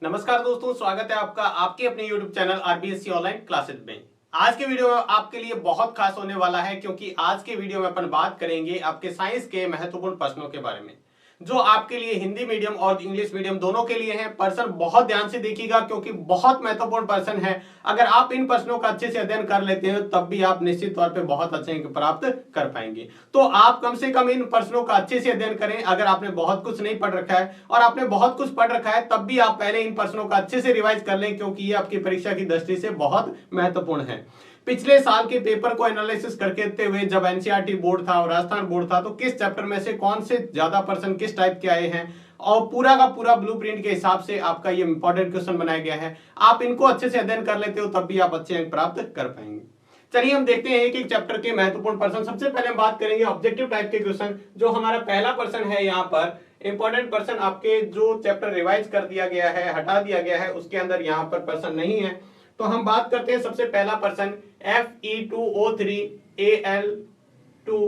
नमस्कार दोस्तों, स्वागत है आपका आपके अपने YouTube channel RBSC online classes में। आज के वीडियो में आपके लिए बहुत खास होने वाला है, क्योंकि आज के वीडियो में अपन बात करेंगे आपके साइंस के महत्वपूर्ण प्रश्नों के बारे में, जो आपके लिए हिंदी मीडियम और इंग्लिश मीडियम दोनों के लिए है। प्रश्न बहुत ध्यान से देखिएगा, क्योंकि बहुत महत्वपूर्ण प्रश्न है। अगर आप इन प्रश्नों का अच्छे से अध्ययन कर लेते हैं तब भी आप निश्चित तौर पे बहुत अच्छे अंक प्राप्त कर पाएंगे। तो आप कम से कम इन प्रश्नों का अच्छे से अध्ययन करें। अगर आपने बहुत कुछ नहीं पढ़ रखा है और आपने बहुत कुछ पढ़ रखा है, तब भी आप पहले इन प्रश्नों का अच्छे से रिवाइज कर लें, क्योंकि ये आपकी परीक्षा की दृष्टि से बहुत महत्वपूर्ण है। पिछले साल के पेपर को एनालिसिस करते हुए जब एनसीईआरटी बोर्ड था और राजस्थान बोर्ड था, तो किस चैप्टर में से कौन से ज्यादा प्रश्न किस टाइप के आए हैं, और पूरा का पूरा ब्लूप्रिंट के हिसाब से आपका ये इंपॉर्टेंट क्वेश्चन बनाया गया है। आप इनको अच्छे से अध्ययन कर लेते हो तब भी आप अच्छे अंक प्राप्त कर पाएंगे। चलिए हम देखते हैं एक एक चैप्टर के महत्वपूर्ण प्रश्न। सबसे पहले हम बात करेंगे ऑब्जेक्टिव टाइप के क्वेश्चन। जो हमारा पहला प्रश्न है, यहाँ पर इंपॉर्टेंट प्रश्न आपके जो चैप्टर रिवाइज कर दिया गया है, हटा दिया गया है, उसके अंदर यहाँ पर प्रश्न नहीं है। तो हम बात करते हैं सबसे पहला प्रश्न Fe2O3 Al2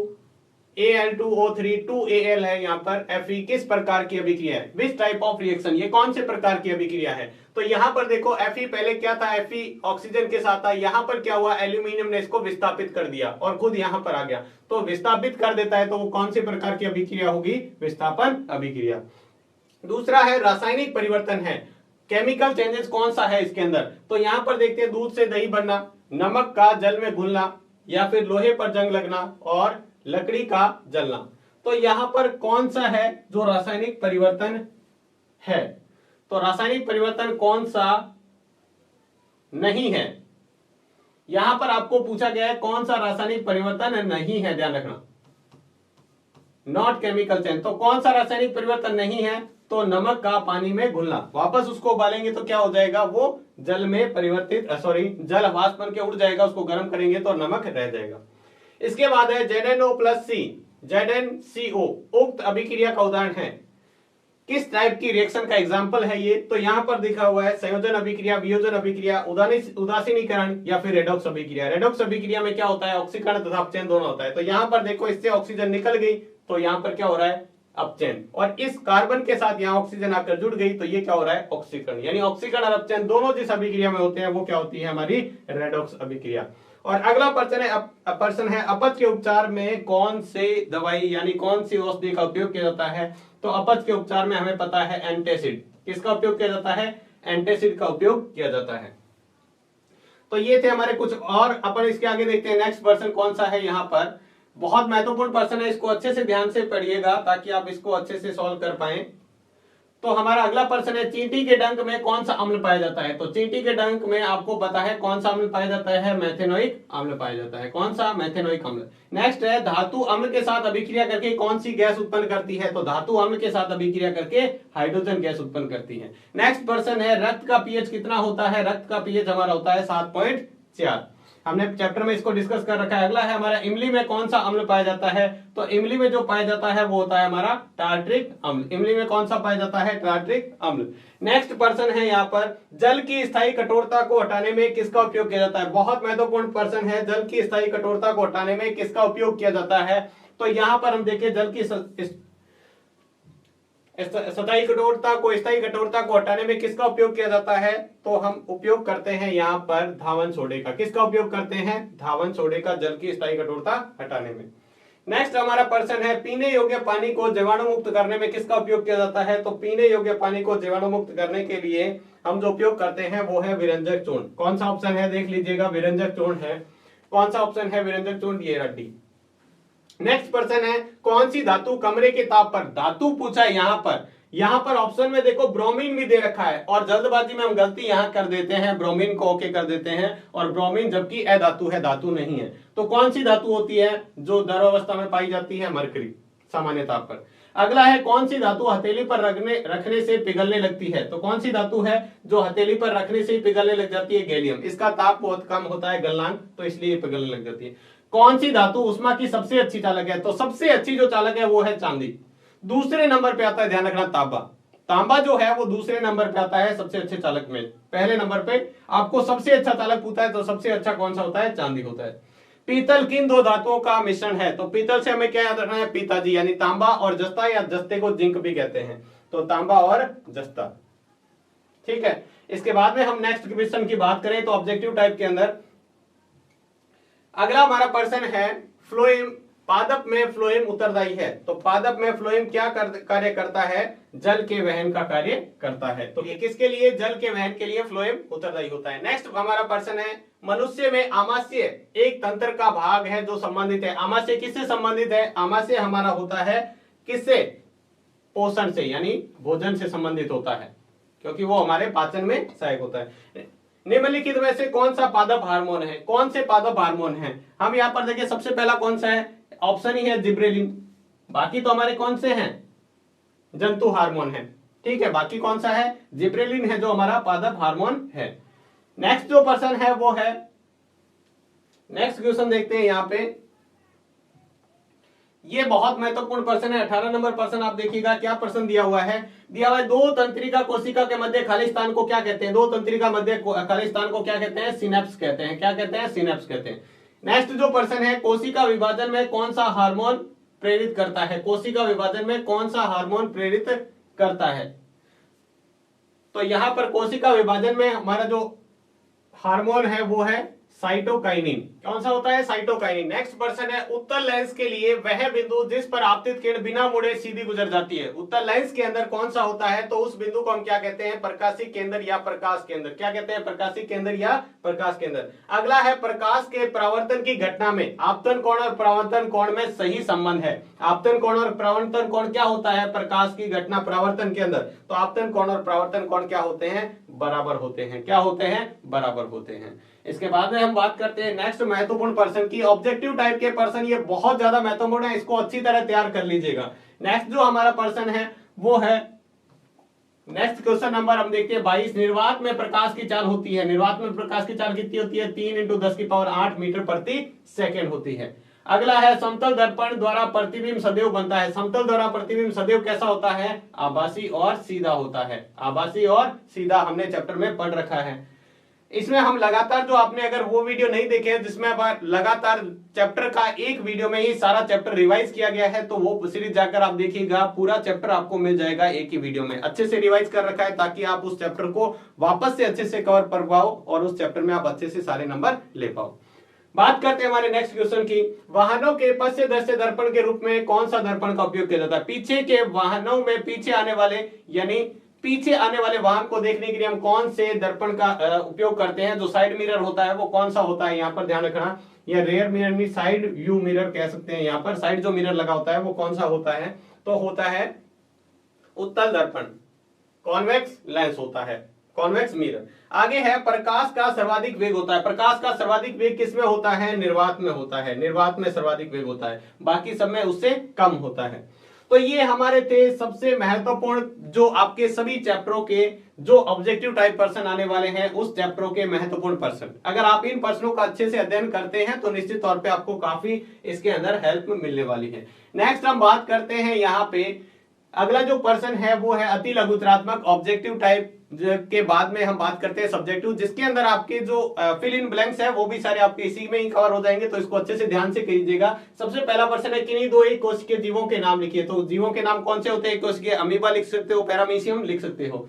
2Al है। यहाँ पर Fe किस प्रकार की अभिक्रिया है? विच टाइप ऑफ रिएक्शन, ये कौन से प्रकार की अभिक्रिया है? तो यहाँ पर देखो Fe पहले क्या था, Fe ऑक्सीजन के साथ था। यहाँ पर क्या हुआ, एल्यूमिनियम ने इसको विस्थापित कर दिया और खुद यहाँ पर आ गया। तो विस्थापित कर देता है तो वो कौन से प्रकार की अभिक्रिया होगी? विस्थापन अभिक्रिया। दूसरा है रासायनिक परिवर्तन है, केमिकल चेंजेस कौन सा है इसके अंदर? तो यहां पर देखते हैं दूध से दही बनना, नमक का जल में घुलना, या फिर लोहे पर जंग लगना, और लकड़ी का जलना। तो यहां पर कौन सा है जो रासायनिक परिवर्तन है? तो रासायनिक परिवर्तन कौन सा नहीं है? यहां पर आपको पूछा गया है कौन सा रासायनिक परिवर्तन नहीं है, ध्यान रखना, नॉट केमिकल चेंज। तो कौन सा रासायनिक परिवर्तन नहीं है? तो नमक का पानी में घुलना। वापस उसको उबालेंगे तो क्या हो जाएगा, वो जल में परिवर्तित जल वाष्प बन के उड़ जाएगा। उसको गर्म करेंगे तो नमक रह जाएगा। इसके बाद है ZnO+C ZnCO, उक्त अभिक्रिया का उदाहरण है। किस टाइप की रिएक्शन का एग्जाम्पल है ये? तो यहाँ पर दिखा हुआ है संयोजन अभिक्रिया, वियोजन अभिक्रिया, उदासीनीकरण, या फिर रेडॉक्स अभिक्रिया। रेडॉक्स अभिक्रिया में क्या होता है, ऑक्सीकरण तथा अपचयन दोनों होता है। तो यहाँ पर देखो, इससे ऑक्सीजन निकल गई तो यहाँ पर क्या हो रहा है, अपचयन, और इस कार्बन के साथ यहाँ ऑक्सीजन आकर जुड़ गई तो ये क्या हो रहा है, ऑक्सीकरण। यानी ऑक्सीकरण और अपचयन दोनों जिस अभिक्रिया में होते हैं वो क्या होती है, हमारी रेडॉक्स अभिक्रिया। और अगला प्रश्न है अपच के उपचार में कौन से दवाई यानी कौन सी औषधि का उपयोग किया जाता है? तो अपच के उपचार में हमें पता है एंटासिड। किसका उपयोग किया जाता है? एंटासिड का उपयोग किया जाता है। तो ये थे हमारे कुछ, और अपन इसके आगे देखते हैं नेक्स्ट प्रश्न कौन सा है। यहाँ पर बहुत महत्वपूर्ण प्रश्न है, इसको अच्छे से ध्यान से पढ़िएगा ताकि आप इसको अच्छे से सॉल्व कर पाएं। तो हमारा अगला प्रश्न है चींटी के डंक में कौन सा अम्ल पाया जाता है? तो चींटी के डंक में आपको पता है कौन सा अम्ल पाया जाता है, मेथेनोइक अम्ल पाया जाता है। कौन सा? मेथेनोइक अम्ल। नेक्स्ट है धातु अम्ल के साथ अभिक्रिया करके कौन सी गैस उत्पन्न करती है? तो धातु अम्ल के साथ अभिक्रिया करके हाइड्रोजन गैस उत्पन्न करती है। नेक्स्ट प्रश्न है रक्त का पीएच कितना होता है? रक्त का पीएच हमारा होता है 7.4। हमने चैप्टर में इसको डिस्कस कर रखा है। अगला है हमारा इमली में कौन सा अम्ल पाया जाता है? तो इमली में जो पाया जाता है वो होता है हमारा टार्ट्रिक अम्ल। इमली में कौन सा पाया जाता है? टार्ट्रिक अम्ल। नेक्स्ट प्रश्न है यहाँ पर जल की स्थायी कठोरता को हटाने में किसका उपयोग किया जाता है? बहुत महत्वपूर्ण प्रश्न है, जल की स्थायी कठोरता को हटाने में किसका उपयोग किया जाता है? तो यहाँ पर हम देखें जल की स्थायी कठोरता को हटाने में किसका उपयोग किया जाता है? तो हम उपयोग करते हैं यहाँ पर धावन सोडे का। किसका उपयोग करते हैं? धावन सोडे का, जल की स्थायी कठोरता हटाने में। नेक्स्ट हमारा प्रश्न है पीने योग्य पानी को जीवाणु मुक्त करने में किसका उपयोग किया जाता है? तो पीने योग्य पानी को जीवाणु मुक्त करने के लिए हम जो उपयोग करते हैं वो है विरंजक चूर्ण। कौन सा ऑप्शन है, देख लीजिएगा, विरंजक चूर्ण है। कौन सा ऑप्शन है विरंजक चूर्ण? ये रड्डी। नेक्स्ट प्रश्न है कौन सी धातु कमरे के ताप पर, धातु पूछा है यहाँ पर ऑप्शन में देखो ब्रोमीन भी दे रखा है, और जल्दबाजी में हम गलती यहाँ कर देते हैं, ब्रोमीन को ओके कर देते हैं, और ब्रोमीन जबकि अधातु है, धातु नहीं है। तो कौन सी धातु होती है जो द्रवावस्था में पाई जाती है? मरकरी, सामान्य ताप पर। अगला है कौन सी धातु हथेली पर रखने से पिघलने लगती है? तो कौन सी धातु है जो हथेली पर रखने से पिघलने लग जाती है? गैलियम। इसका ताप बहुत कम होता है, गलनांक, तो इसलिए पिघलने लग जाती है। कौन सी धातु उष्मा की सबसे अच्छी चालक है? तो सबसे अच्छी जो चालक है वो है चांदी। दूसरे नंबर पे आता है, ध्यान रखना, तांबा। तांबा जो है वो दूसरे नंबर पे आता है सबसे अच्छे चालक में। पहले नंबर पे आपको सबसे अच्छा चालक पूछता है तो सबसे अच्छा कौन सा होता है? चांदी होता है। पीतल किन दो धातुओं का मिश्रण है? तो पीतल से हमें क्या याद रखना है? पिताजी, यानी तांबा और जस्ता, या जस्ते को जिंक भी कहते हैं। तो तांबा और जस्ता। ठीक है। इसके बाद में हम नेक्स्ट क्वेश्चन की बात करें तो ऑब्जेक्टिव टाइप के अंदर अगला हमारा पर्सन है फ्लोएम, पादप में फ्लोएम उत्तरदायी है। तो पादप में फ्लोएम क्या कार्य करता है? जल के वहन का कार्य करता है। तो ये किसके लिए? जल के वहन के लिए फ्लोएम उत्तरदायी होता है। नेक्स्ट हमारा पर्सन है मनुष्य में आमाशय एक तंत्र का भाग है जो संबंधित है। आमाशय किससे संबंधित है? आमाशय हमारा होता है किससे? पोषण से, यानी भोजन से संबंधित होता है, क्योंकि वो हमारे पाचन में सहायक होता है। निम्नलिखित में से कौन सा पादप हार्मोन है? कौन से पादप हार्मोन है? हम यहाँ पर देखिए सबसे पहला कौन सा है? ऑप्शन ही है जिब्रेलिन। बाकी तो हमारे कौन से हैं? जंतु हार्मोन है। ठीक है, बाकी कौन सा है? जिब्रेलिन है जो हमारा पादप हार्मोन है। नेक्स्ट जो पर्सन है वो है, नेक्स्ट क्वेश्चन देखते हैं यहाँ पे। ये बहुत महत्वपूर्ण प्रश्न है, 18 नंबर प्रश्न। आप देखिएगा क्या प्रश्न दिया हुआ है। दिया हुआ है दो तंत्रिका कोशिका के मध्य खाली स्थान को क्या कहते हैं? दो तंत्रिका मध्य खाली स्थान को क्या कहते हैं? सिनेप्स कहते हैं। क्या कहते हैं? सिनेप्स कहते हैं। नेक्स्ट जो प्रश्न है, कोशिका विभाजन में कौन सा हार्मोन प्रेरित करता है? कोशिका विभाजन में कौन सा हार्मोन प्रेरित करता है? तो यहां पर कोशिका विभाजन में हमारा जो हार्मोन है वो है साइटोकाइनिन। कौन सा होता है? साइटोकाइनिन। नेक्स्ट पर्सन है उत्तल लेंस के लिए वह बिंदु जिस पर आपतित किरण बिना मुड़े सीधी गुजर जाती है। उत्तल लेंस के अंदर कौन सा होता है? तो उस बिंदु को हम क्या कहते हैं? प्रकाशी केंद्र या प्रकाश केंद्र। क्या कहते हैं? प्रकाशी केंद्र या प्रकाश केंद्र। अगला है प्रकाश के परावर्तन की घटना में आपतन कोण और परावर्तन कोण में सही संबंध है। आपतन कोण और परावर्तन कोण क्या होता है? प्रकाश की घटना परावर्तन के अंदर, तो आपतन कोण और परावर्तन कोण क्या होते हैं? बराबर होते हैं। क्या होते हैं? बराबर होते हैं। इसके बाद में हम बात करते हैं नेक्स्ट महत्वपूर्ण पर्सन की। ऑब्जेक्टिव टाइप के पर्सन ये बहुत ज्यादा महत्वपूर्ण है, इसको अच्छी तरह तैयार कर लीजिएगा। नेक्स्ट जो हमारा पर्सन है वो है, नेक्स्ट क्वेश्चन नंबर हम देखते हैं 22। निर्वात में प्रकाश की चाल होती है। निर्वात में प्रकाश की चाल कितनी होती है? 3 × 10⁸ मीटर प्रति सेकेंड होती है। अगला है समतल दर्पण द्वारा प्रतिबिंब सदैव बनता है। समतल द्वारा प्रतिबिंब सदैव कैसा होता है? आभासी और सीधा होता है। आभासी और सीधा हमने चैप्टर में पढ़ रखा है। इसमें हम लगातार, जो आपने अगर वो वीडियो नहीं देखे हैं जिसमें लगातार चैप्टर का एक वीडियो में ही सारा चैप्टर रिवाइज किया गया है, तो वो सीरीज जाकर आप देखिएगा, पूरा चैप्टर आपको मिल जाएगा एक ही वीडियो में। अच्छे से रिवाइज कर रखा है ताकि आप उस चैप्टर को वापस से अच्छे से कवर कर पाओ और उस चैप्टर में आप अच्छे से सारे नंबर ले पाओ। बात करते हैं हमारे नेक्स्ट क्वेश्चन की। वाहनों के पश्च दृश्य दर्पण के रूप में कौन सा दर्पण का उपयोग किया जाता है? पीछे के वाहनों में पीछे आने वाले, यानी पीछे आने वाले वाहन को देखने के लिए हम कौन से दर्पण का उपयोग करते हैं? जो साइड मिरर होता है वो कौन सा होता है? यहाँ पर ध्यान रखना, या रेयर मिरर में साइड व्यू मिरर कह सकते हैं। यहाँ पर साइड जो मिरर लगा होता है वो कौन सा होता है? तो होता है उत्तल दर्पण, कॉन्वेक्स लेंस होता है, कॉन्वेक्स मिरर। आगे है प्रकाश का सर्वाधिक वेग होता है। प्रकाश का सर्वाधिक वेग किसमें होता है? निर्वात में होता है। निर्वात में सर्वाधिक वेग होता है, बाकी सब में उससे कम होता है। तो ये हमारे थे सबसे महत्वपूर्ण, जो आपके सभी चैप्टरों के जो ऑब्जेक्टिव टाइप पर्सन आने वाले हैं उस चैप्टरों के महत्वपूर्ण पर्सन। अगर आप इन पर्सनों का अच्छे से अध्ययन करते हैं तो निश्चित तौर पे आपको काफी इसके अंदर हेल्प मिलने वाली है। नेक्स्ट हम बात करते हैं यहाँ पे, अगला जो पर्सन है वो है अति लघुतरात्मक। ऑब्जेक्टिव टाइप के बाद में हम बात करते हैं सब्जेक्टिव, जिसके अंदर आपके जो फिल इन ब्लैंक्स है वो भी सारे आपके इसी में ही कवर हो जाएंगे, तो इसको अच्छे से ध्यान से कीजिएगा। सबसे पहला पर्सन है किन्हीं दो एक कोशिकीय जीवों के नाम लिखिए। तो जीवों के नाम कौन से होते हैं? कोशिकीय अमीबा लिख सकते हो, पैरामीशियम लिख सकते हो।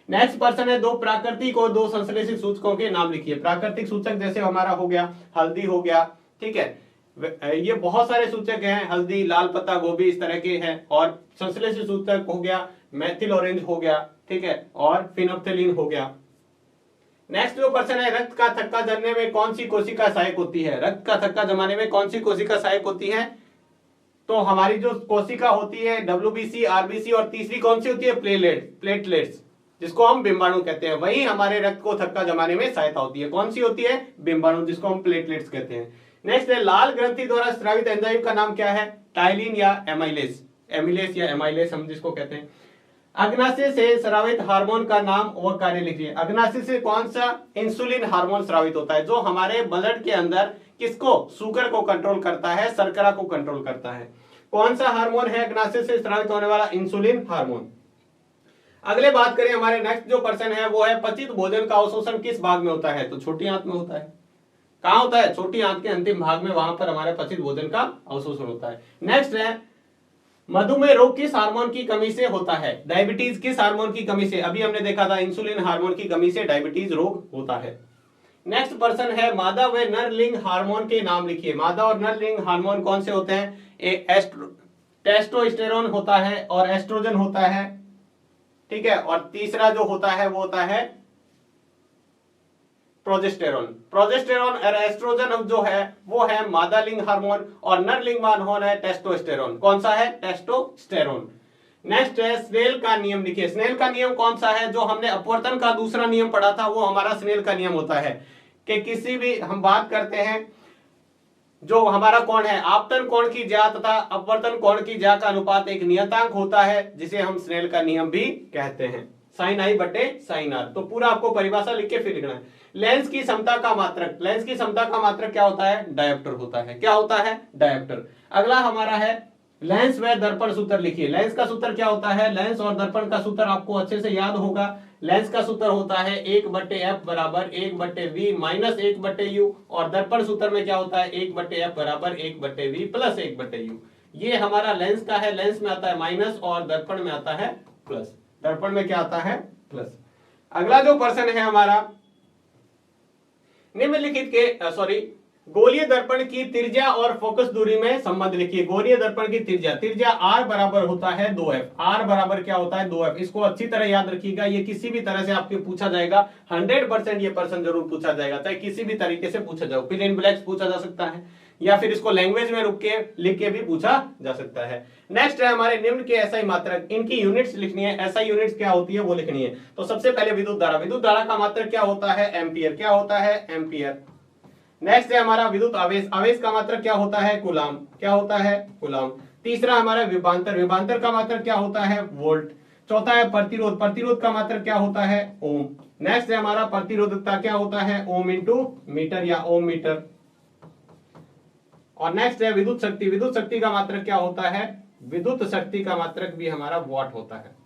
नेक्स्ट पर्सन है दो प्राकृतिक और दो संश्लेषित सूचकों के नाम लिखिए। प्राकृतिक सूचक जैसे हमारा हो गया हल्दी हो गया, ठीक है, ये बहुत सारे सूचक हैं, हल्दी, लाल पत्ता गोभी, इस तरह के हैं। और संश्लेषित सूचक हो गया मेथिल ऑरेंज हो गया, ठीक है, और फिनोप्थेलिन हो गया। नेक्स्ट जो पर्सन है रक्त का थक्का जमने में कौन सी कोशिका सहायक होती है? रक्त का थक्का जमाने में कौन सी कोशिका सहायक होती है? तो हमारी जो कोशिका होती है WBC, RBC, और तीसरी कौन सी होती है? प्लेटलेट्स, जिसको हम बिंबाणु कहते हैं। वही हमारे रक्त को थक्का जमाने में सहायता होती है। कौन सी होती है? बिंबाणु, जिसको हम प्लेटलेट्स कहते हैं। नेक्स्ट है लाल ग्रंथि द्वारा स्रावित एंजाइम का नाम क्या है? टाइलिन या एमाइलेस, एमिलेस या एमाइलेस हम जिसको कहते हैं। अग्नाशय से स्रावित हार्मोन का नाम और कार्य लिखिए। अग्नाशय से कौन सा? इंसुलिन हार्मोन स्रावित होता है, जो हमारे ब्लड के अंदर किसको? शुगर को कंट्रोल करता है, शर्करा को कंट्रोल करता है। कौन सा हार्मोन है अग्नाशय से स्रावित होने वाला? Insulin hormone. अगले बात करें हमारे नेक्स्ट जो पर्सन है वो है पचित भोजन का अवशोषण किस भाग में होता है? तो छोटी आंत में होता है। कहां होता है? छोटी आंत के अंतिम भाग में, वहां पर हमारे पचित भोजन का अवशोषण होता है। नेक्स्ट है मधुमेह रोग किस हार्मोन की कमी से होता है? डायबिटीज किस हार्मोन की कमी से? अभी हमने देखा था इंसुलिन हार्मोन की कमी से डायबिटीज रोग होता है। नेक्स्ट पर्सन है मादा व नर लिंग हार्मोन के नाम लिखिए। मादा और नर लिंग हार्मोन कौन से होते हैं? टेस्टोस्टेरोन होता है और एस्ट्रोजन होता है, ठीक है। और तीसरा जो होता है वो होता है प्रोजेस्टेरोन। प्रोजेस्टेरोन और एस्ट्रोजन जो है वो है मादा लिंग हार्मोन और नर लिंग हार्मोन है टेस्टोस्टेरोन। कौन सा है? टेस्टोस्टेरोन। नेक्स्ट है स्नेल का नियम लिखिए। स्नेल का नियम कौन सा है? जो हमने अपवर्तन का दूसरा नियम पढ़ा था वो हमारा स्नेल का नियम होता है कि किसी भी हम बात करते हैं जो हमारा कोण है आपतन कोण की ज्या तथा अपवर्तन कोण की ज्या का अनुपात एक नियतांक होता है जिसे हम स्नेल का नियम भी कहते हैं। साइन आई बटे साइन आर। तो पूरा आपको परिभाषा लिख के फिर लिखना है। लेंस की समता का मात्रक। लेंस की समता का मात्रक क्या होता है? डायोप्टर होता है। क्या होता है? डायोप्टर। अगला हमारा है लेंस व दर्पण सूत्र लिखिए। लेंस का सूत्र क्या होता है? लेंस और दर्पण का सूत्र आपको अच्छे से याद होगा। लेंस का सूत्र होता है 1/f बराबर 1/v माइनस 1/u और दर्पण सूत्र में क्या होता है? 1/f बराबर 1/v प्लस 1/u। ये हमारा लेंस का है। लेंस में आता है माइनस और दर्पण में आता है प्लस। दर्पण में क्या आता है? प्लस। अगला जो पर्सन है हमारा निम्नलिखित के गोलीय दर्पण की त्रिज्या और फोकस दूरी में संबंध लिखिए। गोलीय दर्पण की त्रिज्या R बराबर होता है 2f। R बराबर क्या होता है? 2f। इसको अच्छी तरह याद रखिएगा। ये किसी भी तरह से आपके पूछा जाएगा। 100% ये पर्सन जरूर पूछा जाएगा, चाहे किसी भी तरीके से पूछा जाए। पिन इन ब्लैंक्स पूछा जा सकता है या फिर इसको लैंग्वेज में रुक के लिख के भी पूछा जा सकता है। नेक्स्ट है हमारे निम्न के एसआई मात्रक। इनकी यूनिट्स लिखनी है। एसआई यूनिट्स क्या होती है वो लिखनी है। तो सबसे पहले विद्युत धारा। विद्युत धारा का मात्रक क्या होता है? एम्पियर। क्या होता है? एम्पियर। नेक्स्ट है हमारा विद्युत आवेश। आवेश का मात्रक क्या होता है? कूलाम। क्या होता है? कूलाम। तीसरा हमारा विभवांतर। विभवांतर का मात्रक क्या होता है? वोल्ट। चौथा है प्रतिरोध। प्रतिरोध का मात्रक क्या होता है? ओम। नेक्स्ट है हमारा प्रतिरोधकता। क्या होता है? ओम इंटू मीटर या ओम मीटर। और नेक्स्ट है विद्युत शक्ति। विद्युत शक्ति का मात्रक क्या होता है? विद्युत शक्ति का मात्रक भी हमारा वाट होता है।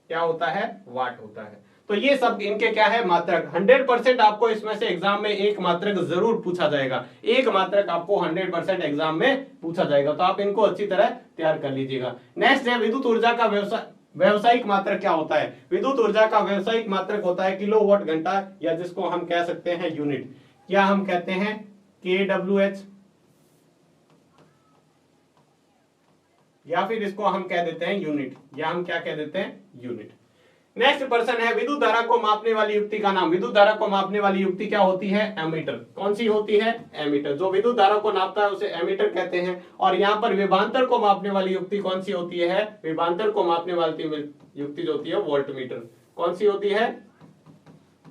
क्या होता है? वाट होता है। तो ये सब इनके क्या है? मात्रक। 100% आपको इसमें से एग्जाम में एक मात्रक जरूर पूछा जाएगा। एक मात्रक आपको 100% एग्जाम में पूछा जाएगा। तो आप इनको अच्छी तरह तैयार कर लीजिएगा। नेक्स्ट है विद्युत ऊर्जा का व्यवसायिक मात्रक क्या होता है? विद्युत ऊर्जा का व्यवसायिक मात्रक होता है किलोवाट घंटा या जिसको हम कह सकते हैं यूनिट। क्या हम कहते हैं? kWh या फिर इसको हम कह देते हैं यूनिट, या हम क्या कह देते हैं? यूनिट। नेक्स्ट पर्सन है विद्युत धारा को मापने वाली युक्ति का नाम। विद्युत धारा को मापने वाली युक्ति क्या होती है? एमीटर। कौन सी होती है? एमीटर। जो विद्युत धारा को नापता है उसे एमीटर कहते हैं। और यहाँ पर विभवांतर को मापने वाली युक्ति कौन सी होती है? विभवांतर को मापने वाली युक्ति जो होती है वोल्टमीटर। कौन सी होती है?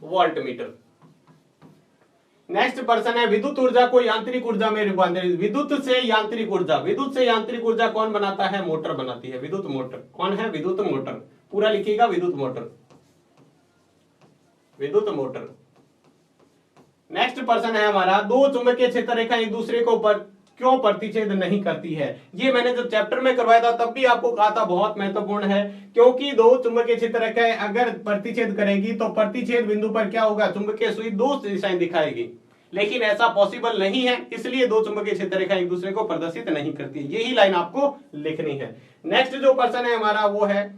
वोल्टमीटर। नेक्स्ट पर्सन है विद्युत ऊर्जा को यांत्रिक ऊर्जा में रूपांतरित। विद्युत से यांत्रिक ऊर्जा। विद्युत से यांत्रिक ऊर्जा कौन बनाता है? मोटर बनाती है। विद्युत मोटर। कौन है? विद्युत मोटर। पूरा लिखिएगा, विद्युत मोटर। विद्युत मोटर। नेक्स्ट पर्सन है हमारा दो चुंबकीय क्षेत्र रेखा एक दूसरे को क्यों प्रतिच्छेद नहीं करती है? ये मैंने जब चैप्टर में करवाया था तब भी आपको कहा था बहुत महत्वपूर्ण है, क्योंकि दो चुंबकीय क्षेत्र रेखाएं अगर प्रतिच्छेद करेगी तो प्रतिच्छेद बिंदु पर क्या होगा? चुंबकीय सुई दो दिशाएं दिखाएगी। लेकिन ऐसा पॉसिबल नहीं है, इसलिए दो चुंबकीय क्षेत्र रेखा एक दूसरे को प्रदर्शित नहीं करती। यही लाइन आपको लिखनी है। नेक्स्ट जो पर्सन है हमारा वो है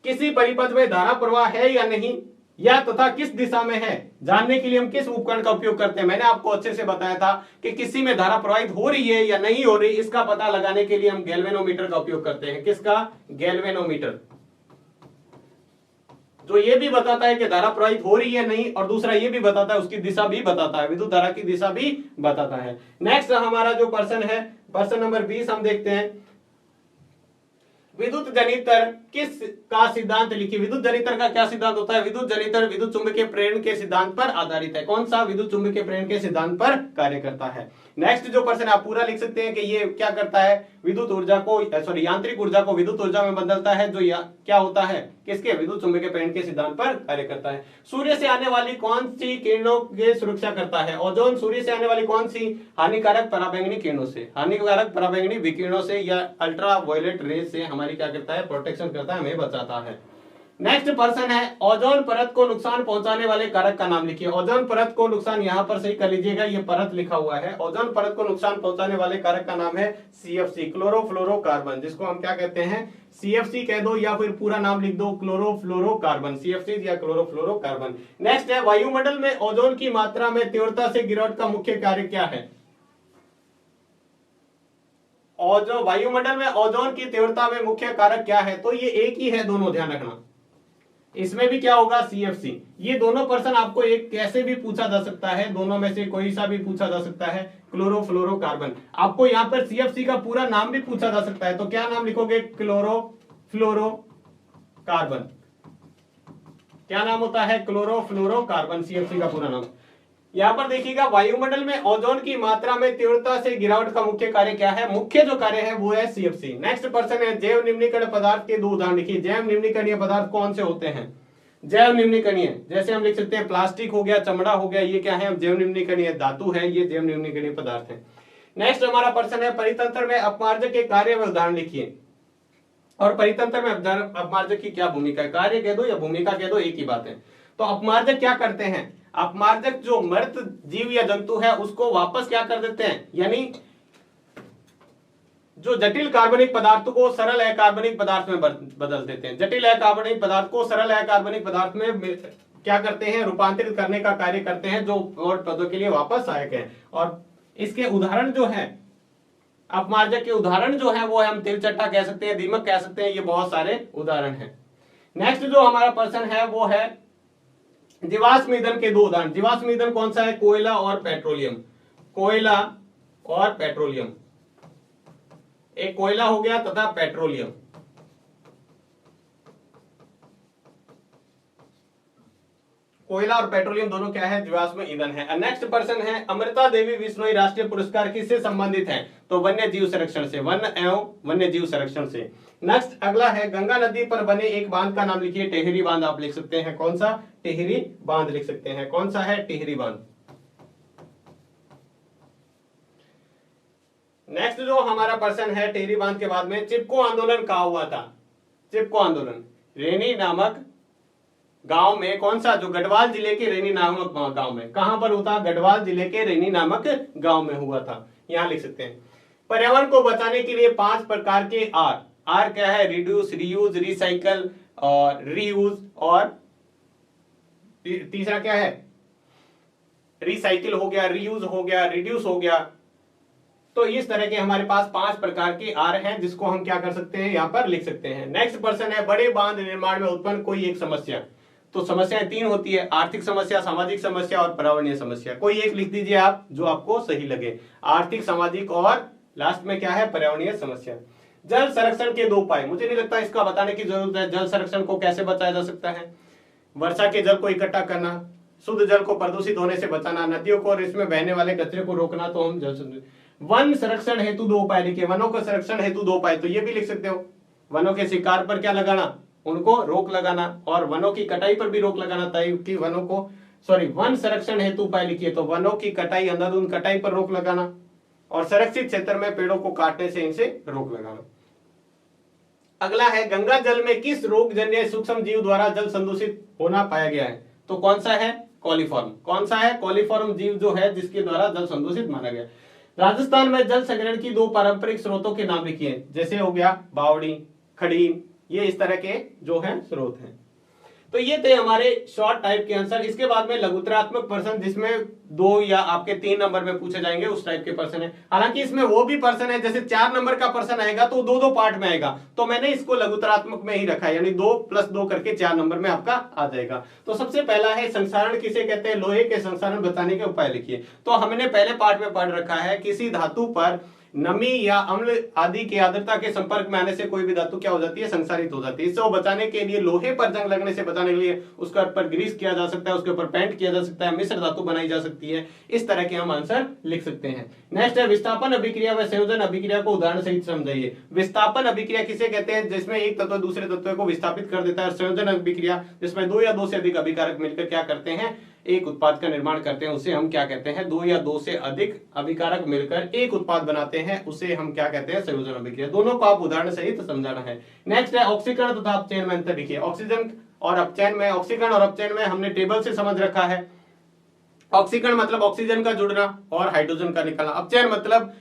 किसी परिपथ में धारा प्रवाह है या नहीं, या तथा किस दिशा में है, जानने के लिए हम किस उपकरण का उपयोग करते हैं? मैंने आपको अच्छे से बताया था कि किसी में धारा प्रवाहित हो रही है या नहीं हो रही, इसका पता लगाने के लिए हम गैल्वेनोमीटर का उपयोग करते हैं। किसका? गैल्वेनोमीटर। जो ये भी बताता है कि धारा प्रवाहित हो रही है नहीं, और दूसरा ये भी बताता है उसकी दिशा भी बताता है, विद्युत धारा की दिशा भी बताता है। नेक्स्ट हमारा जो पर्सन है, पर्सन नंबर 20 हम देखते हैं विद्युत जनितर किस का सिद्धांत लिखिए। विद्युत जनितर का क्या सिद्धांत होता है? विद्युत जनितर विद्युत चुंबकीय प्रेरण के सिद्धांत पर आधारित है। कौन सा? विद्युत चुंबकीय प्रेरण के सिद्धांत पर कार्य करता है। नेक्स्ट जो पर्सन आप पूरा लिख सकते हैं कि ये क्या करता है? विद्युत ऊर्जा को यांत्रिक ऊर्जा को विद्युत ऊर्जा में बदलता है, जो क्या होता है? किसके? विद्युत चुंबकीय प्रेरण के सिद्धांत पर कार्य करता है। सूर्य से आने वाली कौन सी किरणों की सुरक्षा करता है? ओजोन। सूर्य से आने वाली कौन सी? हानिकारक पराबैंगनी किरणों से, हानिकारक पराबैंगनी विकिरणों से या अल्ट्रा वायलेट रेज से हमारी क्या करता है? प्रोटेक्शन करता है, हमें बचाता है। नेक्स्ट पर्सन है ओजोन परत को नुकसान पहुंचाने वाले कारक का नाम लिखिए। ओजोन परत को नुकसान, यहां पर सही कर लीजिएगा, ये परत लिखा हुआ है। ओजोन परत को नुकसान पहुंचाने वाले कारक का नाम है सीएफसी, क्लोरोफ्लोरोकार्बन, जिसको हम क्या कहते हैं, सीएफसी कह दो या फिर पूरा नाम लिख दो क्लोरोफ्लोरोकार्बन, सीएफसी या क्लोरोफ्लोरोकार्बन। नेक्स्ट है वायुमंडल में ओजोन की मात्रा में तीव्रता से गिरावट का मुख्य कार्य क्या है। ओजोन, वायुमंडल में ओजोन की तीव्रता में मुख्य कारक क्या है, तो ये एक ही है दोनों, ध्यान रखना। इसमें भी क्या होगा, सीएफसी। ये दोनों पर्सन आपको एक कैसे भी पूछा जा सकता है, दोनों में से कोई सा भी पूछा जा सकता है, क्लोरोफ्लोरोकार्बन। आपको यहाँ पर सीएफसी का पूरा नाम भी पूछा जा सकता है, तो क्या नाम लिखोगे, क्लोरोफ्लोरोकार्बन। क्या नाम होता है, क्लोरोफ्लोरोकार्बन, सीएफसी का पूरा नाम। यहाँ पर देखिएगा, वायुमंडल में ओजोन की मात्रा में तीव्रता से गिरावट का मुख्य कार्य क्या है, मुख्य जो कार्य है वो है सीएफसी। नेक्स्ट पर्सन है जैव निम्नीकरण पदार्थ के 2 उदाहरण लिखिए। जैव निम्नीकरणीय पदार्थ कौन से होते हैं, जैव निम्नीकरणीय, जैसे हम लिख सकते हैं प्लास्टिक हो गया, चमड़ा हो गया, ये क्या है, जैव निम्नीकरणीय धातु है, ये जैव निम्नीकरणीय पदार्थ है। नेक्स्ट हमारा पर्सन है परितंत्र में अपमार्जक के कार्य व उदाहरण लिखिए। और परितंत्र में अपमार्जक की क्या भूमिका है, कार्य कह दो या भूमिका कह दो, एक ही बात है। तो अपमार्जक क्या करते हैं, अपमार्जक जो मृत जीव या जंतु है उसको वापस क्या कर देते हैं, यानी जो जटिल कार्बनिक पदार्थ को सरल अकार्बनिक पदार्थ में बदल देते हैं। जटिल अकार्बनिक पदार्थ को सरल अकार्बनिक पदार्थ में क्या करते हैं, रूपांतरित करने का कार्य करते हैं, जो और पदों के लिए वापस सहायक है। और इसके उदाहरण जो है, अपमार्जक के उदाहरण जो है वो हम तिलचट्टा कह सकते हैं, दीमक कह सकते हैं, ये बहुत सारे उदाहरण हैं। नेक्स्ट जो हमारा पर्सन है वो है जीवाश्म ईंधन के 2 उदाहरण। जीवाश्म ईंधन कौन सा है, कोयला और पेट्रोलियम, कोयला और पेट्रोलियम। एक कोयला हो गया तथा पेट्रोलियम। कोयला और पेट्रोलियम दोनों क्या है, जीवाश्म ईंधन है। नेक्स्ट पर्सन है अमृता देवी बिश्नोई राष्ट्रीय पुरस्कार किससे संबंधित है, तो वन्य जीव संरक्षण से, वन एवं वन्य जीव संरक्षण से। नेक्स्ट अगला है गंगा नदी पर बने एक बांध का नाम लिखिए। टेहरी बांध आप लिख सकते हैं, कौन सा, टेहरी बांध लिख सकते हैं, कौन सा है, टेहरी बांध। नेक्स्ट जो हमारा पर्सन है टेहरी बांध के बाद में चिपको आंदोलन कहा हुआ था। चिपको आंदोलन रेनी नामक गांव में, कौन सा, जो गढ़वाल जिले के रेनी नामक गांव में, कहां पर होता, गढ़वाल जिले के रेनी नामक गांव में हुआ था, यहां लिख सकते हैं। पर्यावरण को बचाने के लिए 5 प्रकार के आर क्या है, रिड्यूस, रीयूज, रिसाइकल और रीयूज, और तीसरा क्या है, रिसाइकिल हो गया, रीयूज हो गया, रिड्यूस हो गया। तो इस तरह के हमारे पास 5 प्रकार के आर हैं, जिसको हम क्या कर सकते हैं, यहां पर लिख सकते हैं। नेक्स्ट पर्सन है बड़े बांध निर्माण में उत्पन्न कोई एक समस्या। तो समस्याएं 3 होती है, आर्थिक समस्या, सामाजिक समस्या और पर्यावरणीय समस्या। कोई एक लिख दीजिए आप जो आपको सही लगे, आर्थिक, सामाजिक और लास्ट में क्या है, पर्यावरणीय समस्या। जल संरक्षण के 2 उपाय, मुझे नहीं लगता इसका बताने की जरूरत है। जल संरक्षण को कैसे बचाया जा सकता है, वर्षा के जल को इकट्ठा करना, शुद्ध जल को प्रदूषित होने से बचाना, नदियों को और इसमें बहने वाले कचरे को रोकना, तो हम जल। वन संरक्षण हेतु 2 उपाय लिखिए, वनों के संरक्षण हेतु 2 उपाय, तो ये भी लिख सकते हो। वनों के शिकार पर क्या लगाना, उनको रोक लगाना, और वनों की कटाई पर भी रोक लगाना, ताकि वनों को, वन संरक्षण हेतु उपाय लिखिए, तो वनों की कटाई, अंधाधुंध कटाई पर रोक लगाना, और संरक्षित क्षेत्र में पेड़ों को काटने से इनसे रोक लगाना। अगला है गंगा जल में किस रोगजन्य सूक्ष्म जीव द्वारा जल संदूषित होना पाया गया है, तो कौन सा है, कॉलीफॉर्म। कौन सा है, कॉलीफॉर्म जीव जो है जिसके द्वारा जल संदूषित माना गया। राजस्थान में जल संग्रहण की 2 पारंपरिक स्रोतों के नाम लिखिए, जैसे हो गया बावड़ी, खड़ीन, ये इस तरह के जो है स्रोत हैं। तो ये थे हमारे शॉर्ट टाइप के आंसर। इसके बाद में लघुत्तरात्मक प्रश्न, जिसमें 2 या आपके 3 नंबर में पूछे जाएंगे, उस टाइप के प्रश्न है। हालांकि इसमें वो भी प्रश्न है, जैसे 4 नंबर का प्रश्न आएगा तो 2-2 पार्ट में आएगा, तो मैंने इसको लघुत्तरात्मक में ही रखा है, यानी 2 + 2 करके 4 नंबर में आपका आ जाएगा। तो सबसे पहला है संक्षारण किसे कहते हैं, लोहे के संक्षारण बताने के उपाय लिखिए। तो हमने पहले पार्ट में पढ़ रखा है, किसी धातु पर नमी या अम्ल आदि के आर्द्रता के संपर्क में आने से कोई भी धातु क्या हो जाती है, संक्षारित हो जाती है। इससे वो बचाने के लिए, लोहे पर जंग लगने से बचाने के लिए उसके ऊपर ग्रीस किया जा सकता है, उसके ऊपर पेंट किया जा सकता है, मिश्र धातु बनाई जा सकती है। इस तरह के हम आंसर लिख सकते हैं। नेक्स्ट है विस्थापन अभिक्रिया व संयोजन अभिक्रिया को उदाहरण सहित समझाइए। विस्थापन अभिक्रिया किसे कहते हैं, जिसमें एक तत्व दूसरे तत्व को विस्थापित कर देता है। संयोजन अभिक्रिया जिसमें 2 या 2 से अधिक अभिकारक मिलकर क्या करते हैं, एक उत्पाद का निर्माण करते हैं, उसे हम क्या कहते हैं, 2 या 2 से अधिक अभिकारक मिलकर एक उत्पाद बनाते हैं, उसे हम क्या कहते हैं, संयोजन अभिक्रिया। दोनों को आप उदाहरण सहित समझाना है। नेक्स्ट है ऑक्सीकरण तथा अपचयन में अंतर लिखिए। ऑक्सीजन और अपचयन में, ऑक्सीकरण और अपचयन में हमने टेबल से समझ रखा है। ऑक्सीकरण मतलब ऑक्सीजन का जुड़ना और हाइड्रोजन का निकलना, अपचयन मतलब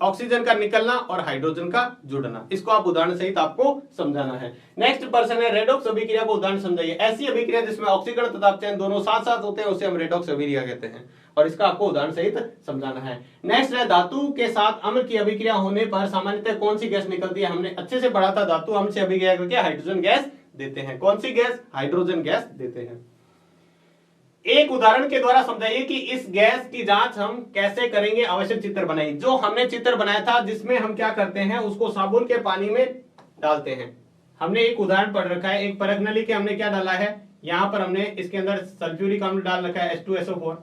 ऑक्सीजन का निकलना और हाइड्रोजन का जुड़ना। इसको आप उदाहरण सहित आपको समझाना है। नेक्स्ट पर्सन है रेडॉक्स अभिक्रिया को उदाहरण समझाइए। ऐसी अभिक्रिया जिसमें ऑक्सीकरण तथा अपचयन दोनों साथ साथ होते हैं उसे हम रेडॉक्स अभिक्रिया कहते हैं और इसका आपको उदाहरण सहित समझाना है। नेक्स्ट है धातु के साथ अम्ल की अभिक्रिया होने पर सामान्यतः कौन सी गैस निकलती है। हमने अच्छे से पढ़ा था, धातु अम्ल से अभिक्रिया करके हाइड्रोजन गैस देते हैं। कौन सी गैस? हाइड्रोजन गैस देते हैं। एक उदाहरण के द्वारा समझाइए कि इस गैस की जांच हम कैसे करेंगे, आवश्यक चित्र बनाइए। जो हमने चित्र बनाया था जिसमें हम क्या करते हैं, उसको साबुन के पानी में डालते हैं। हमने एक उदाहरण पढ़ रखा है, एक परख नली के हमने क्या डाला है, यहाँ पर हमने इसके अंदर सल्फ्यूरिक अम्ल डाल रखा है H2SO4,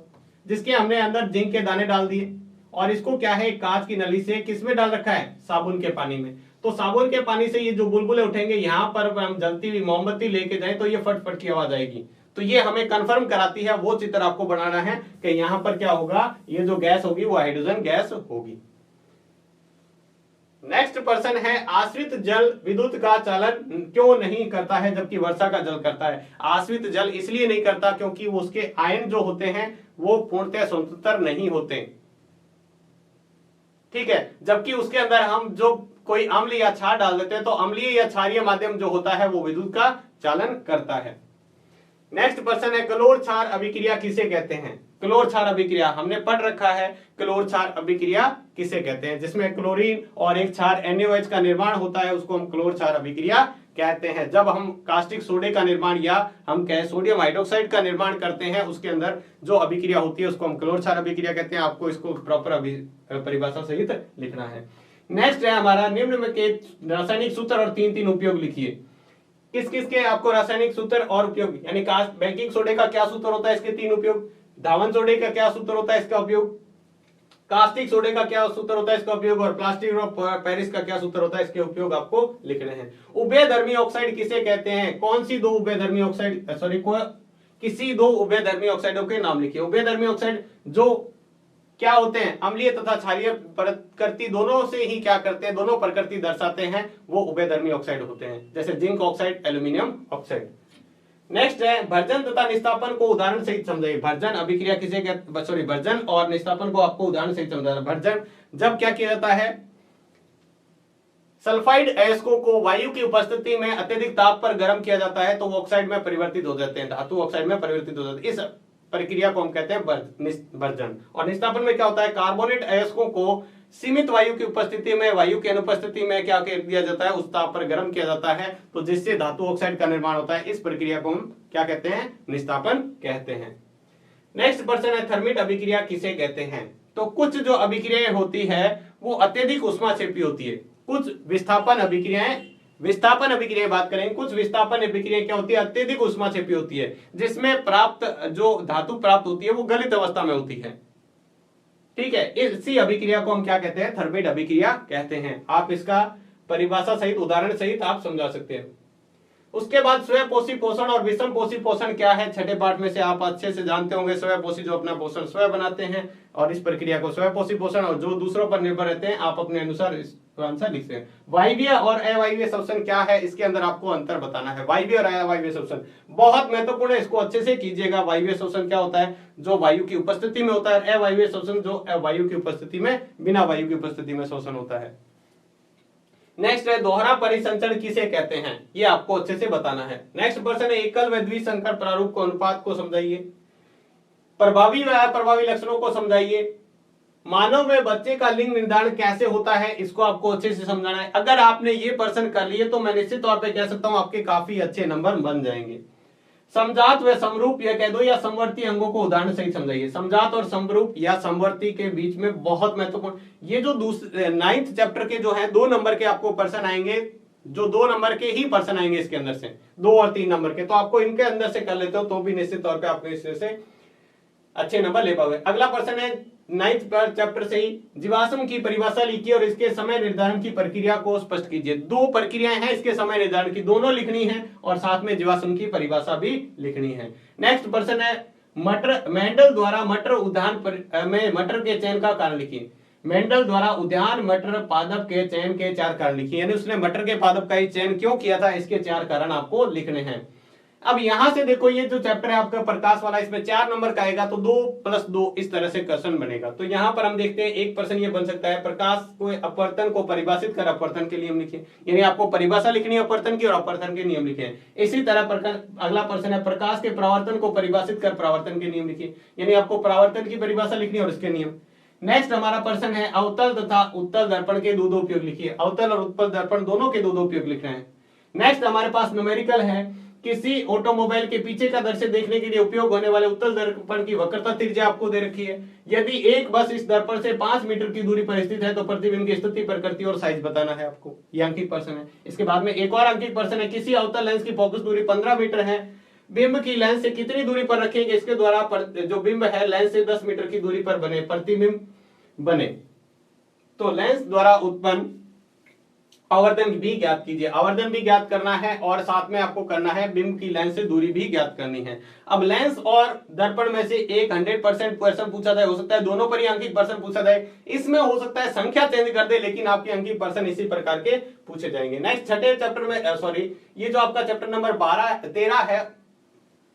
जिसके हमने अंदर जिंक के दाने डाल दिए और इसको क्या है कांच की नली से किसमें डाल रखा है, साबुन के पानी में। तो साबुन के पानी से ये जो बुलबुले उठेंगे, यहाँ पर हम जलती हुई मोमबत्ती लेके जाए तो ये फट फट की आवाज आएगी। तो ये हमें कंफर्म कराती है, वो चित्र आपको बनाना है कि यहाँ पर क्या होगा, ये जो गैस होगी वो हाइड्रोजन गैस होगी। नेक्स्ट पर्सन है आश्रित जल विद्युत का चालन क्यों नहीं करता है जबकि वर्षा का जल करता है। आश्रित जल इसलिए नहीं करता क्योंकि उसके आयन जो होते हैं वो पूर्णतः स्वतंत्र नहीं होते, ठीक है। जबकि उसके अंदर हम जो कोई अम्ल या क्षार डाल देते हैं तो अम्लीय या क्षारीय माध्यम जो होता है वो विद्युत का चालन करता है। नेक्स्ट पर्सन है क्लोर क्षार अभिक्रिया किसे कहते हैं। क्लोर क्षार अभिक्रिया हमने पढ़ रखा है, क्लोर क्षार अभिक्रिया किसे कहते हैं, जिसमें क्लोरीन और एक क्षार NaOH का निर्माण होता है, उसको हम क्लोर क्षार अभिक्रिया कहते हैं। जब हम कास्टिक सोडे का निर्माण या हम कहें सोडियम हाइड्रोक्साइड का निर्माण करते हैं, उसके अंदर जो अभिक्रिया होती है उसको हम क्लोर क्षार अभिक्रिया कहते हैं। आपको इसको प्रॉपर परिभाषा सहित लिखना है। नेक्स्ट है हमारा निम्न में के रासायनिक सूत्र और 3 उपयोग लिखिए। किस किस के आपको रासायनिक सूत्र और उपयोग, यानी बेकिंग सोडे का क्या सूत्र होता है, इसके 3 उपयोग। धावन सोडे का क्या सूत्र होता है, इसका उपयोग। कास्टिक सोडे का क्या सूत्र होता है, इसका उपयोग। और प्लास्टर ऑफ पेरिस का क्या सूत्र होता है, इसके उपयोग आपको लिखने हैं। उभयधर्मी ऑक्साइड किसे कहते हैं, कौन सी 2 उभयधर्मी ऑक्साइड, किसी 2 उभयधर्मी ऑक्साइडों के नाम लिखिए। उभयधर्मी ऑक्साइड जो क्या होते हैं, अम्लीय तथा क्षारीय प्रकृति दोनों से ही क्या करते हैं, दोनों प्रकृति दर्शाते हैं, वो उभयधर्मी ऑक्साइड होते हैं, जैसे zinc oxide, aluminium oxide. Next है भर्जन तथा निस्तापन को उदाहरण सहित समझाइए। भर्जन अभिक्रिया किसे कहते, भर्जन और निस्तापन को आपको उदाहरण सहित समझाना। भर्जन जब क्या किया जाता है, सल्फाइड अयस्कों को वायु की उपस्थिति में अत्यधिक ताप पर गर्म किया जाता है तो वो ऑक्साइड में परिवर्तित हो जाते हैं, धातु ऑक्साइड में परिवर्तित हो जाते हैं। इस प्रक्रिया को हम कहते हैं भर्जन। और निस्तापन में क्या होता है, कार्बोनेट अयस्कों को सीमित वायु की उपस्थिति में, वायु की अनुपस्थिति में क्या कर दिया जाता है, उस ताप पर गर्म किया जाता है तो जिससे धातु ऑक्साइड का निर्माण होता है। इस प्रक्रिया को हम क्या कहते हैं, निस्तापन कहते हैं। नेक्स्ट पर्सन है थर्मिट अभिक्रिया किसे कहते हैं। तो कुछ जो अभिक्रियाएं होती है वो अत्यधिक उष्माक्षेपी होती है। कुछ विस्थापन अभिक्रियाएं बात करें, कुछ विस्थापन अभिक्रियाएं क्या होती है, अत्यधिक उष्माक्षेपी होती है, जिसमें प्राप्त जो धातु प्राप्त होती है वो गलित अवस्था में होती है, ठीक है। इसी अभिक्रिया को हम क्या कहते हैं, थर्मिट अभिक्रिया कहते हैं। आप इसका परिभाषा सहित उदाहरण सहित आप समझा सकते हैं। उसके बाद स्वयंपोषी पोषण और विषम पोषी पोषण क्या है, छठे पाठ में से आप अच्छे से जानते होंगे। स्वयंपोषी जो अपना पोषण स्वयं बनाते हैं और इस प्रक्रिया को स्वयंपोषी पोषण, और जो दूसरों पर निर्भर रहते हैं आप अपने अनुसार इसका आंसर लिखते हैं। वायवीय और अवायवीय श्वसन क्या है, इसके अंदर आपको अंतर बताना है। वायवीय और अवायवीय श्वसन बहुत महत्वपूर्ण है, इसको अच्छे से कीजिएगा। वायवीय श्वसन क्या होता है, जो वायु की उपस्थिति में होता है। अवायवीय श्वसन जो वायु की उपस्थिति में, बिना वायु की उपस्थिति में श्वसन होता है। नेक्स्ट है दोहरा परिसंचरण किसे कहते हैं, ये आपको अच्छे से बताना है। नेक्स्ट पर्सन है एकल व द्विसंकर प्रारूप को अनुपात को समझाइए। प्रभावी व अप्रभावी लक्षणों को समझाइए। मानव में बच्चे का लिंग निर्धारण कैसे होता है, इसको आपको अच्छे से समझाना है। अगर आपने ये पर्सन कर लिए तो मैं निश्चित तौर पे कह सकता हूं आपके काफी अच्छे नंबर बन जाएंगे। समजात व समरूप या कह दो या समवर्ती अंगों को उदाहरण सहित समझाइए। समजात और समरूप या समवर्ती के बीच में बहुत महत्वपूर्ण, ये जो 9th चैप्टर के जो है 2 नंबर के आपको पर्सन आएंगे, जो 2 नंबर के ही पर्सन आएंगे इसके अंदर से, 2 और 3 नंबर के, तो आपको इनके अंदर से कर लेते हो तो भी निश्चित तौर पे आपको इससे से अच्छे नंबर ले पाओगे। अगला पर्सन है 9th चैप्टर से ही जीवाश्म की परिभाषा लिखिए और इसके समय निर्धारण की प्रक्रिया को स्पष्ट कीजिए। 2 प्रक्रियाएं हैं इसके समय निर्धारण की, दोनों लिखनी है और साथ में जीवाश्म की परिभाषा भी लिखनी है। नेक्स्ट पर्सन है मेंडल द्वारा मटर उद्यान में मटर के चयन का कारण लिखिए। मेंडल द्वारा उद्यान मटर पादप के चयन के 4 कारण लिखिए, यानी उसने मटर के पादप का ही चयन क्यों किया था, इसके 4 कारण आपको लिखने हैं। अब यहां से देखो ये जो चैप्टर है आपका प्रकाश वाला, इसमें 4 नंबर का आएगा तो 2 + 2 इस तरह से क्वेश्चन बनेगा। तो यहां पर हम देखते हैं एक प्रश्न ये बन सकता है, प्रकाश को अपवर्तन को परिभाषित कर अपवर्तन के नियम लिखिए, यानी आपको परिभाषा लिखनी है अपवर्तन की और अपवर्तन के नियम लिखे हैं। इसी तरह अगला प्रश्न है, प्रकाश के परावर्तन को परिभाषित कर परावर्तन के नियम लिखिए, यानी आपको परावर्तन की परिभाषा लिखनी है और इसके नियम। नेक्स्ट हमारा प्रश्न है, अवतल तथा उत्तल दर्पण के दो उपयोग लिखिए, अवतल और उत्तल दर्पण दोनों के दो उपयोग लिखना है। नेक्स्ट हमारे पास न्यूमेरिकल है, किसी ऑटोमोबाइल के पीछे का दृश्य देखने के लिए उपयोग होने वाले उत्तल दर्पण की वक्रता त्रिज्या आपको दे रखी है। यदि एक बस इस दर्पण से 5 मीटर की दूरी पर स्थित है तो प्रतिबिंब की स्थिति, प्रकृति और साइज बताना है आपको। यह अंकित प्रश्न है। इसके बाद में एक और अंकित प्रश्न है, किसी अवतल लेंस की फोकस दूरी 15 मीटर है, बिंब की लेंस से कितनी दूरी पर रखेंगे इसके द्वारा जो बिंब है लेंस से 10 मीटर की दूरी पर बने प्रतिबिंब बने। तो लेंस द्वारा उत्पन्न आवर्धन भी ज्ञात कीजिए, आवर्धन भी ज्ञात करना है और साथ में आपको करना है बिंब की लेंस से दूरी भी ज्ञात करनी है। अब लेंस और दर्पण में से एक 100% क्वेश्चन पूछा जाए, हो सकता है दोनों पर ही अंकित प्रश्न पूछा जाए, इसमें हो सकता है संख्या चेंज कर दे लेकिन आपके अंकित प्रश्न इसी प्रकार के पूछे जाएंगे। नेक्स्ट छठे चैप्टर में सॉरी ये जो आपका चैप्टर नंबर 13 है,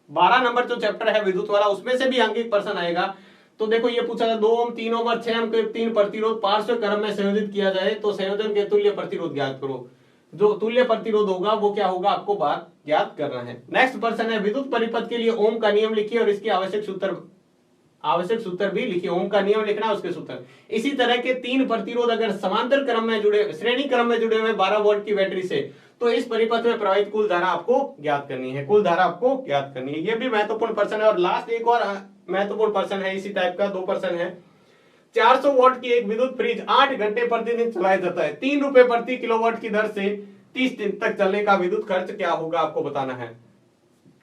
12 नंबर जो चैप्टर है विद्युत वाला, उसमें से भी अंकित प्रश्न आएगा। तो देखो ये पूछा था 2 ओम 3 ओम और 6 ओम के 3 प्रतिरोध पार्श्व क्रम में संयोजित किया जाए तो संयोजन के तुल्य प्रतिरोध ज्ञात करो। जो तुल्य प्रतिरोध होगा वो क्या होगा आपको बात ज्ञात करना है। नेक्स्ट प्रश्न है, विद्युत परिपथ के लिए ओम का नियम लिखिए और इसके आवश्यक सूत्र भी लिखिए। ओम का नियम लिखना है उसके सूत्र। इसी तरह के 3 प्रतिरोध अगर समांतर क्रम में जुड़े, श्रेणी क्रम में जुड़े हुए 12 वोल्ट की बैटरी से, तो इस परिपथ में प्रवाहित कुल धारा आपको ज्ञात करनी है, कुल धारा आपको ज्ञात करनी है। ये भी महत्वपूर्ण प्रश्न है। और लास्ट एक और महत्वपूर्ण प्रश्न है इसी टाइप का, 2 प्रश्न है। 400 वोल्ट की एक विद्युत फ्रिज 8 घंटे प्रतिदिन चलाया जाता है, 3 रुपए प्रति किलोवाट की दर से 30 दिन तक चलने का विद्युत खर्च क्या होगा आपको बताना है।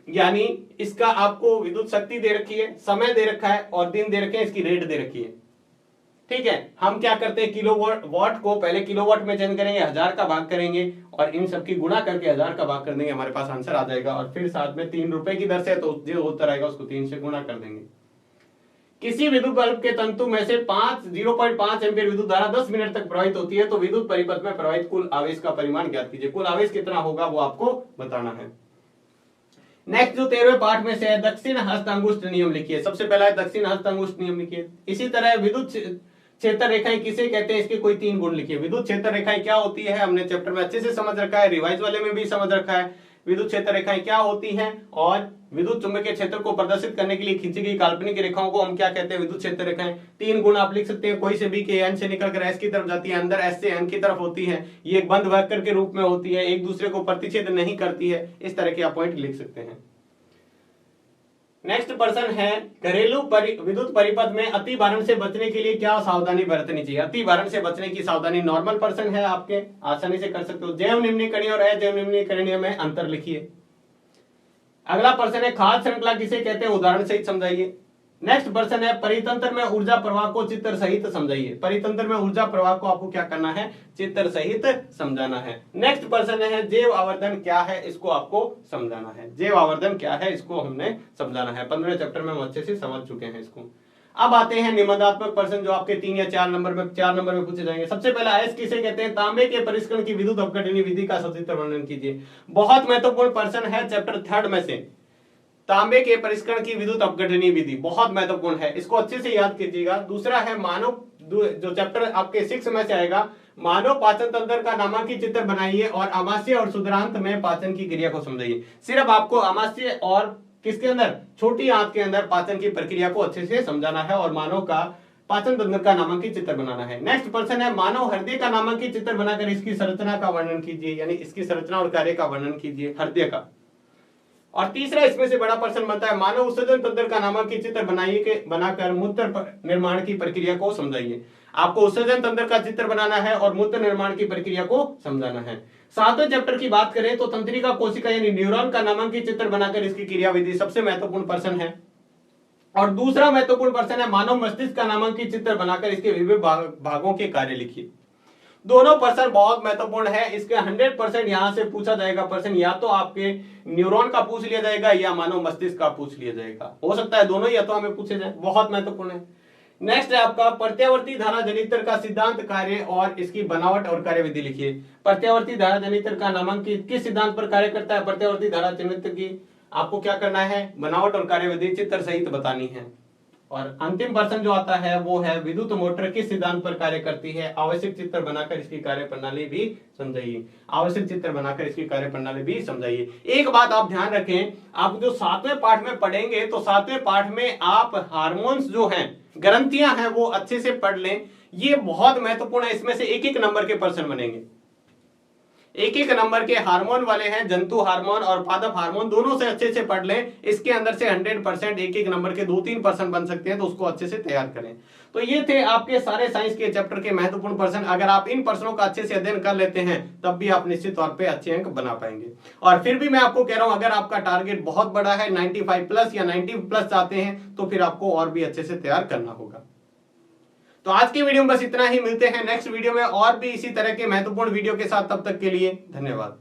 यानी इसका आपको विद्युत शक्ति दे रखी है, समय दे रखा है और दिन दे रखे हैं, इसकी रेट दे रखी है। ठीक है, हम क्या करते हैं किलोवाट को पहले किलोवाट में चेंज करेंगे, 1000 का भाग करेंगे और इन सब की गुणा करके 1000 का भाग कर देंगे, हमारे पास आंसर आ जाएगा। और फिर साथ में 3 रुपए की दर से तो जो उत्तर आएगा उसको 3 से गुणा कर देंगे। किसी विद्युत बल्ब के तंतु में से 0.5 एम्पीयर विद्युत धारा 10 मिनट तक प्रवाहित होती है तो विद्युत परिपथ में प्रवाहित कुल आवेश का परिमाण ज्ञात कीजिए। कुल आवेश कितना होगा वो आपको बताना है। नेक्स्ट जो 13वें पाठ में से है, दक्षिण हस्त अंगुष्ठ नियम लिखिए। सबसे पहला है दक्षिण हस्त अंगुष्ठ नियम लिखिए। इसी तरह विद्युत क्षेत्र रेखाएं किसे कहते हैं, इसके कोई 3 गुण लिखिए। विद्युत क्षेत्र रेखाएं क्या होती है हमने चैप्टर में अच्छे से समझ रखा है, रिवाइज वाले में भी समझ रखा है। विद्युत क्षेत्र रेखाएं क्या होती हैं और विद्युत चुंबकीय क्षेत्र को प्रदर्शित करने के लिए खींची गई काल्पनिक रेखाओं को हम क्या कहते हैं, विद्युत क्षेत्र रेखाएं। 3 गुण आप लिख सकते हैं, कोई से भी के एन से निकलकर एस की तरफ जाती है, अंदर एस से एन की तरफ होती है, ये एक बंद वक्र के रूप में होती है, एक दूसरे को प्रतिच्छेद नहीं करती है। इस तरह के आप पॉइंट लिख सकते हैं। नेक्स्ट प्रश्न है, घरेलू विद्युत परिपथ में अति भारण से बचने के लिए क्या सावधानी बरतनी चाहिए। अति भारण से बचने की सावधानी नॉर्मल प्रश्न है, आपके आसानी से कर सकते हो। जैव निम्नीकरणीय और अजैव निम्नीकरणीय में अंतर लिखिए। अगला प्रश्न है, खाद श्रृंखला किसे कहते हैं, उदाहरण सहित समझाइए। नेक्स्ट प्रश्न है, परितंत्र में ऊर्जा प्रवाह को चित्र सहित समझाइए। परितंत्र में ऊर्जा प्रवाह को आपको क्या करना है, चित्र सहित समझाना है। नेक्स्ट प्रश्न है, जैव आवर्धन क्या है, इसको आपको समझाना है। जैव आवर्धन क्या है इसको हमने समझाना है। 15वें चैप्टर में हम अच्छे से समझ चुके हैं इसको। अब आते हैं निबंधात्मक प्रश्न जो आपके 3 या 4 नंबर में पूछे जाएंगे। सबसे पहला एस किसे कहते हैं, तांबे के परिष्करण की विद्युत अपघटनीय विधि का सचित्र वर्णन कीजिए। बहुत महत्वपूर्ण प्रश्न है चैप्टर 3 में से। तांबे के परिष्करण की विद्युत अपघटनीय विधि बहुत महत्वपूर्ण है, इसको अच्छे से याद कीजिएगा। दूसरा है मानव, जो चैप्टर आपके 6 में से आएगा, मानव पाचन तंत्र का नामांकित चित्र बनाइए और आमाशय और क्षुद्रांत में पाचन की क्रिया को समझाइए। सिर्फ आपको आमाशय और किसके अंदर, छोटी आंत के अंदर पाचन की प्रक्रिया को अच्छे से समझाना है और मानव का पाचन तंत्र का नामांकित चित्र बनाना है। नेक्स्ट प्रश्न है, मानव हृदय का नामांकित चित्र बनाकर इसकी संरचना का वर्णन कीजिए, यानी इसकी संरचना और कार्य का वर्णन कीजिए हृदय का। और तीसरा इसमें से बड़ा प्रश्न बनता है, मानव उत्सर्जन तंत्र का नामांकित चित्र बनाकर मूत्र निर्माण की प्रक्रिया को समझाइए। आपको उत्सर्जन तंत्र का चित्र बनाना है और मूत्र निर्माण की प्रक्रिया को समझाना है। 7वें चैप्टर की बात करें तो तंत्रिका कोशिका यानी न्यूरॉन का नामांकित चित्र बनाकर इसकी क्रियाविधि सबसे महत्वपूर्ण प्रश्न है। और दूसरा महत्वपूर्ण प्रश्न है, मानव मस्तिष्क का नामांकित चित्र बनाकर इसके विभिन्न भागों के कार्य लिखिए। दोनों प्रश्न बहुत महत्वपूर्ण है, इसके 100% यहां से पूछा जाएगा प्रश्न, या तो आपके न्यूरॉन का पूछ लिया जाएगा या मानव मस्तिष्क का पूछ लिया जाएगा, हो सकता है दोनों ही या तो हमें पूछे जाए, बहुत महत्वपूर्ण है। नेक्स्ट है आपका प्रत्यावर्ती धारा जनित्र का सिद्धांत, कार्य और इसकी बनावट और कार्यविधि लिखिए। प्रत्यावर्ती धारा जनित्र का नामांकित किस सिद्धांत पर कार्य करता है, प्रत्यावर्ती धारा जनित्र की आपको क्या करना है, बनावट और कार्यविधि चित्र सहित बतानी है। और अंतिम प्रश्न जो आता है वो है विद्युत मोटर किस सिद्धांत पर कार्य करती है, आवश्यक चित्र बनाकर इसकी कार्यप्रणाली भी समझाइए। आवश्यक चित्र बनाकर इसकी कार्यप्रणाली भी समझाइए। एक बात आप ध्यान रखें, आप जो 7वें पाठ में पढ़ेंगे तो 7वें पाठ में आप हार्मोन्स जो हैं, ग्रंथियां हैं, वो अच्छे से पढ़ लें। ये बहुत महत्वपूर्ण है, इसमें से एक एक नंबर के प्रश्न बनेंगे। एक एक नंबर के हार्मोन वाले हैं, जंतु हार्मोन और पादप हार्मोन, दोनों से अच्छे से पढ़ लें। इसके अंदर से 100% एक एक नंबर के 2-3 प्रश्न बन सकते हैं, तो उसको अच्छे से तैयार करें। तो ये थे आपके सारे साइंस के चैप्टर के महत्वपूर्ण प्रश्न। अगर आप इन प्रश्नों का अच्छे से अध्ययन कर लेते हैं तब भी आप निश्चित तौर पे अच्छे अंक बना पाएंगे। और फिर भी मैं आपको कह रहा हूं, अगर आपका टारगेट बहुत बड़ा है, 95+ या 90+ चाहते हैं, तो फिर आपको और भी अच्छे से तैयार करना होगा। तो आज की वीडियो में बस इतना ही। मिलते हैं नेक्स्ट वीडियो में और भी इसी तरह के महत्वपूर्ण वीडियो के साथ। तब तक के लिए धन्यवाद।